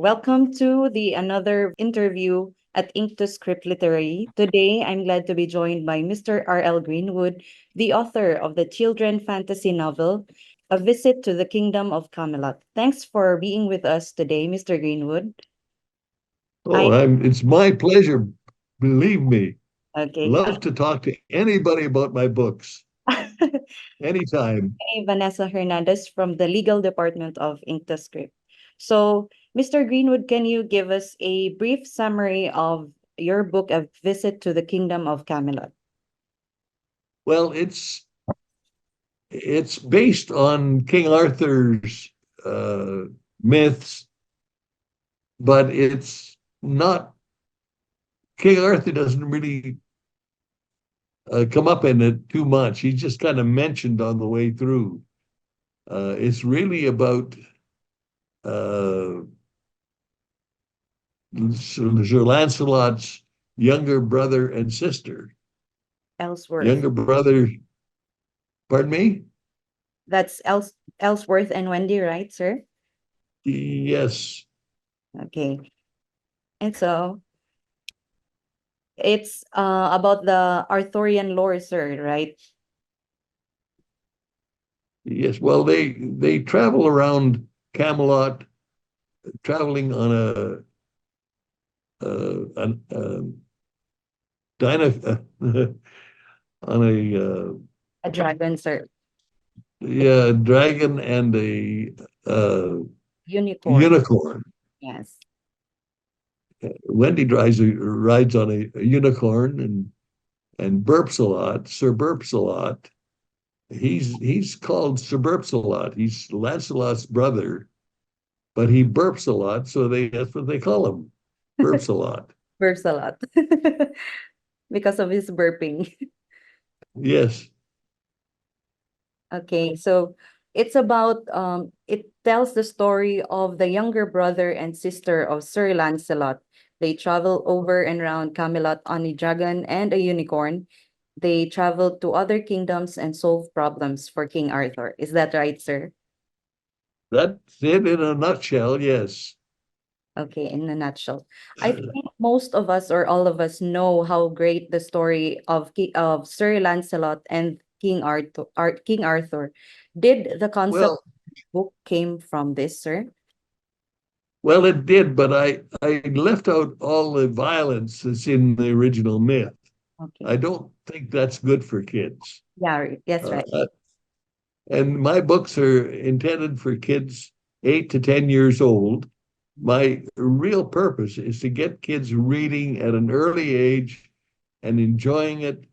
Welcome to the another interview at Ink to Script Literary. Today, I'm glad to be joined by Mr. R.L. Greenwood, the author of the children fantasy novel, A Visit to the Kingdom of Camelot. Thanks for being with us today, Mr. Greenwood. I It's my pleasure. Believe me, okay. love to talk to anybody about my books anytime. I'm Vanessa Hernandez from the legal department of Ink to Script. So, Mr. Greenwood, can you give us a brief summary of your book, A Visit to the Kingdom of Camelot? Well, it's based on King Arthur's uh, myths, but it's not. King Arthur doesn't really come up in it too much. He's just kind of mentioned on the way through. It's really about uh, Sir Lancelot's younger brother and sister. Ellsworth. Younger brother, pardon me? That's Ellsworth and Wendy, right, sir? Yes, Okay. And so it's about the Arthurian lore, sir, right? yes. Well, they travel around Camelot, traveling on a dyna, on A dragon, sir. yeah, dragon and a uh, Unicorn. unicorn. Yes. Wendy rides on a unicorn and burps a lot. Sir burps a lot. He's called Sir burps a lot. He's Lancelot's brother, but he burps a lot, so that's what they call him. Burps a lot. Burps a lot because of his burping. Yes. Okay, so it tells the story of the younger brother and sister of Sir Lancelot. They travel over and around Camelot on a dragon and a unicorn. They travel to other kingdoms and solve problems for King Arthur. Is that right, sir? That's it in a nutshell, yes. Okay, in a nutshell. I think most of us or all of us know how great the story of of Sir Lancelot and King Arthur. Did the concept Well, book came from this, sir? well, it did, but I left out all the violence that's in the original myth. Okay. I don't think that's good for kids. Yeah, yes, Uh, right. uh, and my books are intended for kids 8 to 10 years old. My real purpose is to get kids reading at an early age and enjoying it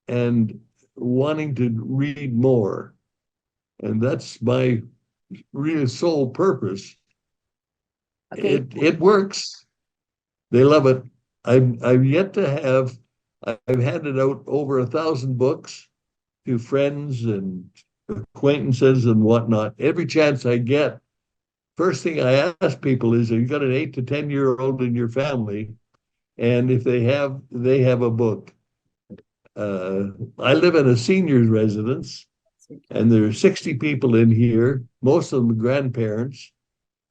and wanting to read more. And that's my real sole purpose. Okay. It works. They love it. I've yet to have. I've handed out over 1,000 books to friends and acquaintances and whatnot. Every chance I get, first thing I ask people is, "Have you got an 8 to 10 year old in your family?" And if they have a book. Uh, I live in a seniors residence, and there are 60 people in here, most of them grandparents,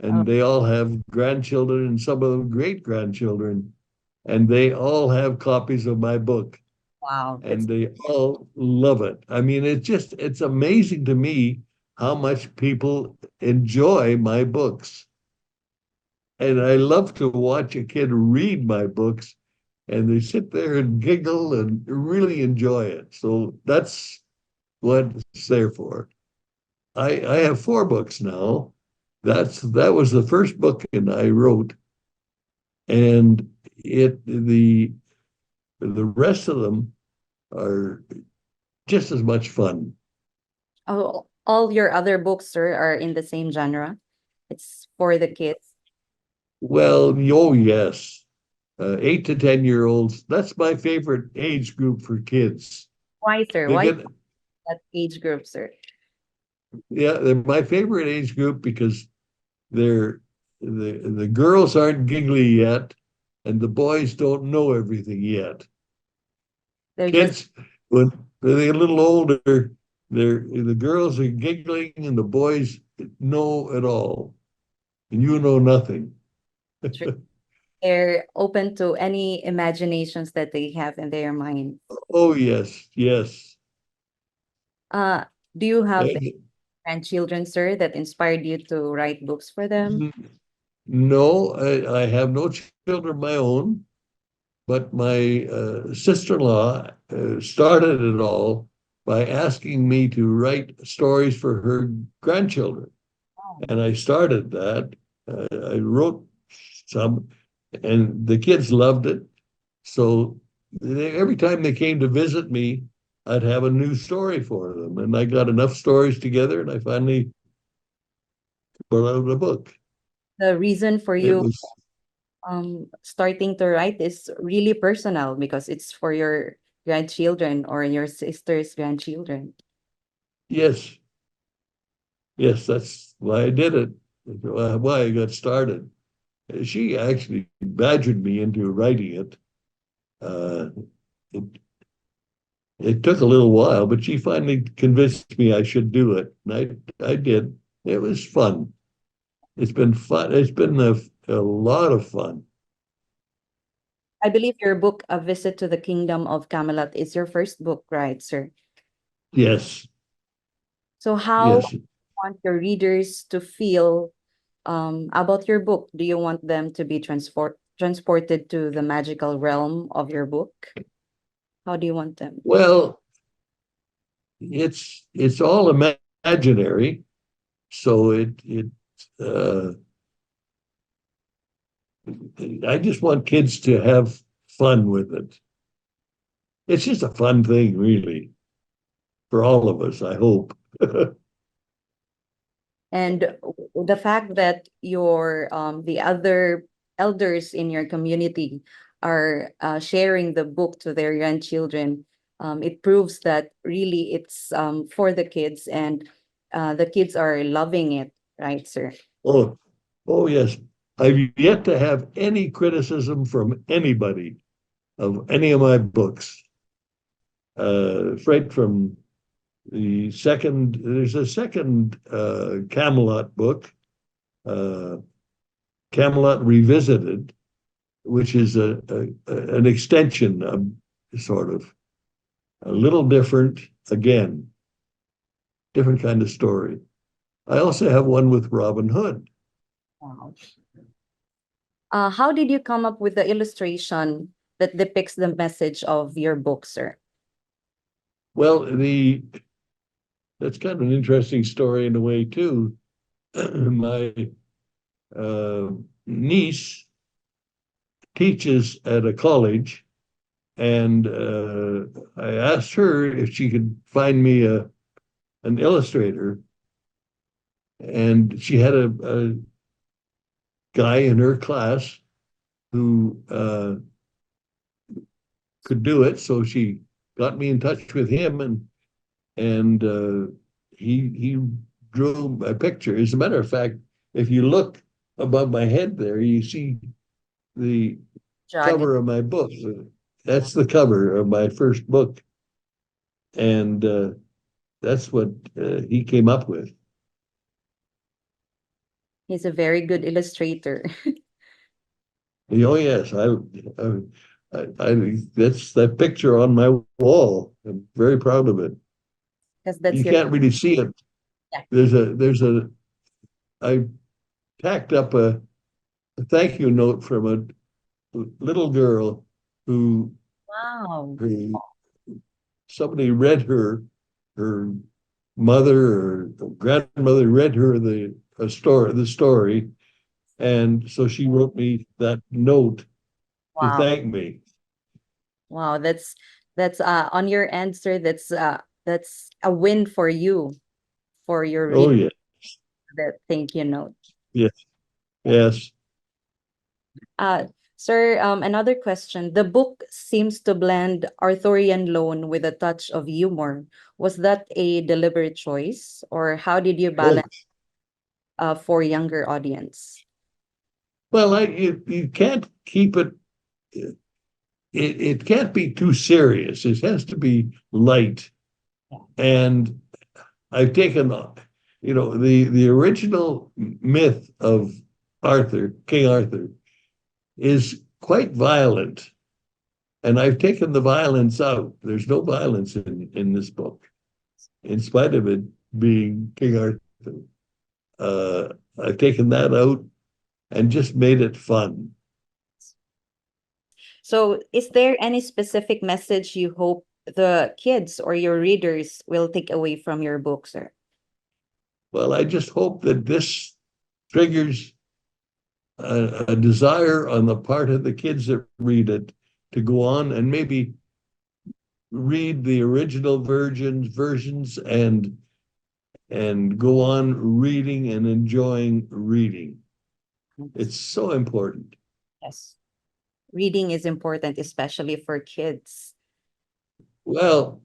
Oh, and they all have grandchildren and some of them great grandchildren, and they all have copies of my book, wow. and they all love it. I mean, it's amazing to me how much people enjoy my books. And I love to watch a kid read my books, and they sit there and giggle and really enjoy it. So that's what it's there for. I have 4 books now. That was the first book and I wrote, and the rest of them are just as much fun. Oh, all your other books, sir, are in the same genre. It's for the kids. Well, oh yes, 8 to 10 year olds. That's my favorite age group for kids. Why, sir? They Why get that age group, sir? Yeah, they're my favorite age group because they're the girls aren't giggly yet, and the boys don't know everything yet. They're just Kids, when they get a little older, the girls are giggling and the boys know it all, and you know nothing. True. They're open to any imaginations that they have in their mind. Oh, yes, yes. Uh, do you have Eh, grandchildren, sir, that inspired you to write books for them? No, I have no children of my own, but my sister-in-law started it all by asking me to write stories for her grandchildren. Oh. And I started that. I wrote some, and the kids loved it. So every time they came to visit me, I'd have a new story for them. And I got enough stories together, and I finally put out a book. The reason for It you was, starting to write is really personal because it's for your grandchildren or your sister's grandchildren. yes, yes, that's why I did it, why I got started. She actually badgered me into writing it. Uh, it, it took a little while, but she finally convinced me I should do it. And I did. It was fun. It's been fun. It's been a lot of fun. I believe your book, A Visit to the Kingdom of Camelot, is your first book, right, sir? Yes, So how yes. do you want your readers to feel about your book? Do you want them to be transported to the magical realm of your book? How do you want them? Well, it's all imaginary, so uh, I just want kids to have fun with it. It's just a fun thing, really, for all of us, I hope. And the fact that your the other elders in your community are sharing the book to their grandchildren, it proves that really it's for the kids and the kids are loving it, right, sir? Oh, oh yes. I've yet to have any criticism from anybody of any of my books. Right from there's a second Camelot book, uh, Camelot Revisited, which is an extension of sort of a little different, again, different kind of story. I also have one with Robin Hood. Wow. How did you come up with the illustration that depicts the message of your book, sir? Well, the that's kind of an interesting story in a way too. My uh, niece teaches at a college, and I asked her if she could find me an illustrator, and she had a guy in her class who could do it, so she got me in touch with him, and he drew a picture. As a matter of fact, if you look above my head there, you see the Dragon. cover of my book. That's the cover of my first book, and that's what he came up with. He's a very good illustrator Oh yes, I that's that picture on my wall. I'm very proud of it. because that's You your can't really see it. yeah. There's a I tacked up a thank you note from a little girl who Wow. who somebody read her mother or grandmother read her the story, and so she wrote me that note to Wow. thank me. Wow. That's on your answer. That's a win for you for your Oh read yeah, that thank you note. yes, yes. Uh Sir, another question. The book seems to blend Arthurian lore with a touch of humor. Was that a deliberate choice, or how did you Oh balance for younger audience? well, you can't keep it can't be too serious. It has to be light. And I've taken, the original myth of King Arthur, is quite violent. And I've taken the violence out. There's no violence in this book, in spite of it being King Arthur. Uh, I've taken that out and just made it fun. So, is there any specific message you hope the kids or your readers will take away from your book, sir? Well, I just hope that this triggers a desire on the part of the kids that read it to go on and maybe read the original versions and go on reading and enjoying reading. It's so important. Yes. Reading is important, especially for kids. Well,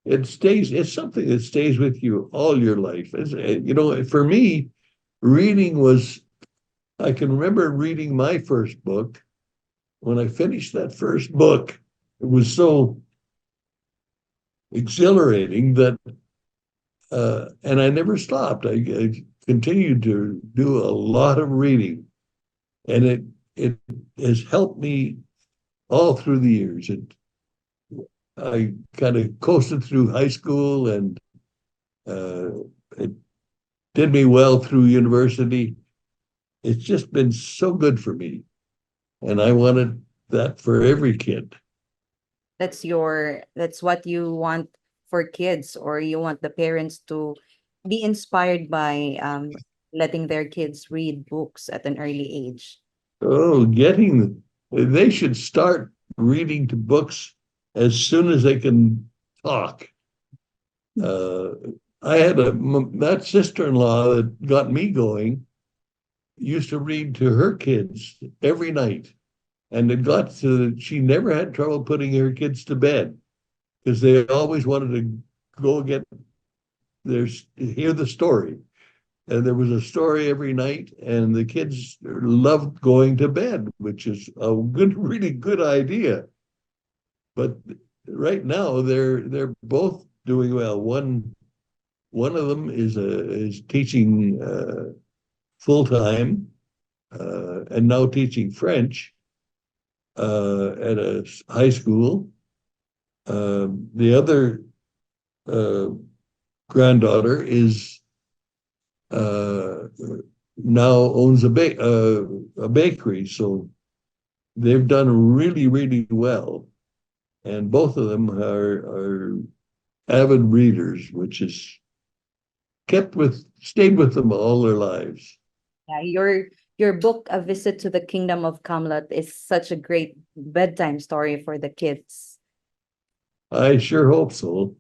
it's something that stays with you all your life. For me, reading was, I can remember reading my first book. When I finished that first book, it was so exhilarating that, and I never stopped. I continued to do a lot of reading, and it has helped me all through the years. I kind of coasted through high school, and uh, it did me well through university. It's just been so good for me, and I wanted that for every kid. That's what you want for kids, or you want the parents to be inspired by letting their kids read books at an early age. Oh, they should start reading to books as soon as they can talk. Uh, I had that sister-in-law that got me going used to read to her kids every night. And it got to that she never had trouble putting her kids to bed because they always wanted to go get hear the story. And there was a story every night, and the kids loved going to bed, which is a really good idea. But right now, they're both doing well. One of them is teaching full time and now teaching French at a high school. The other uh, granddaughter is uh, now owns a bakery. So they've done really, really well. And both of them are avid readers, which has stayed with them all their lives. Yeah, your book, A Visit to the Kingdom of Camelot, is such a great bedtime story for the kids. I sure hope so.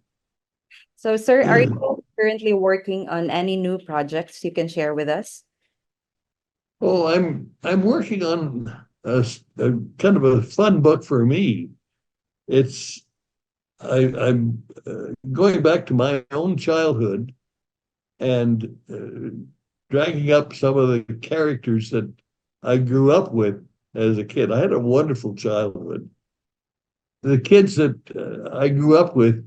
So, sir, are you currently working on any new projects you can share with us? Oh, I'm working on a kind of a fun book for me. It's I'm going back to my own childhood and dragging up some of the characters that I grew up with as a kid. I had a wonderful childhood. The kids that I grew up with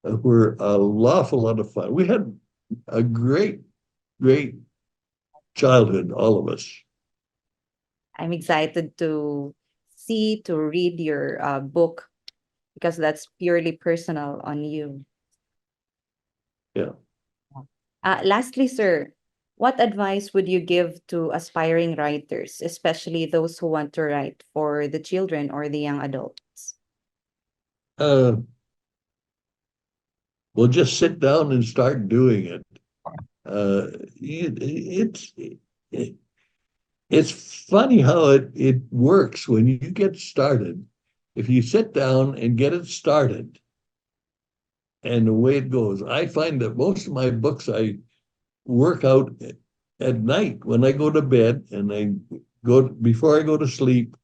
were a lawful lot of fun. We had a great childhood, all of us. I'm excited to read your book because that's purely personal on you. Yeah. Lastly, sir, what advice would you give to aspiring writers, especially those who want to write for the children or the young adults? Uh, we'll just sit down and start doing it. It's it's funny how it works when you get started. If you sit down and get it started, and the way it goes, I find that most of my books I work out at night when I go to bed, and I go before I go to sleep.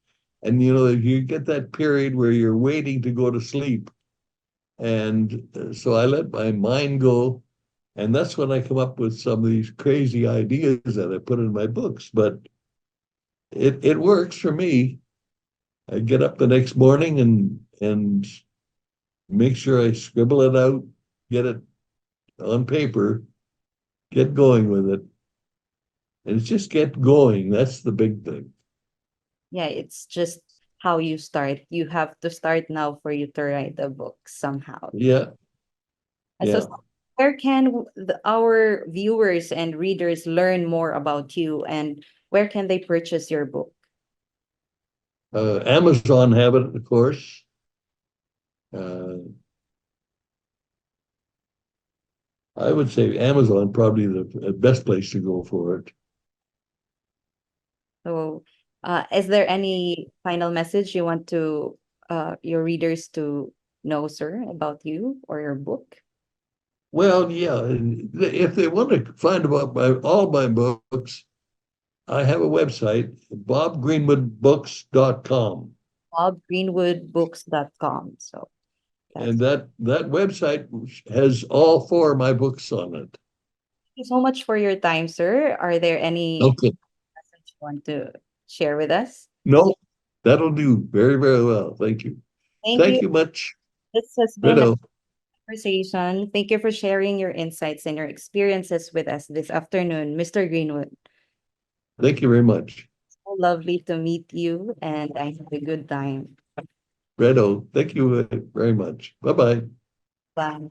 And you get that period where you're waiting to go to sleep, and so I let my mind go. And that's when I come up with some of these crazy ideas that I put in my books. But it works for me. I get up the next morning and make sure I scribble it out, get it on paper, get going with it. And it's just get going. That's the big thing. Yeah, it's just how you start. You have to start now for you to write a book somehow. Yeah, And so, yeah. where can our viewers and readers learn more about you, and where can they purchase your book? Amazon have it, of course. Uh, I would say Amazon probably the best place to go for it. So, is there any final message you want to your readers to know, sir, about you or your book? Well, yeah, if they want to find about all my books, I have a website, bobgreenwoodbooks.com. bobgreenwoodbooks.com. So that's And that website has all four of my books on it. thank you so much for your time, sir. Are there any Okay. lessons you want to share with us? No, that'll do very, very well. Thank you. Thank Thank you. you much. This has been a Righto. conversation. Thank you for sharing your insights and your experiences with us this afternoon, Mr. Greenwood. Thank you very much. So lovely to meet you, and I had a good time. Righto. Thank you very much. Bye bye. Bye.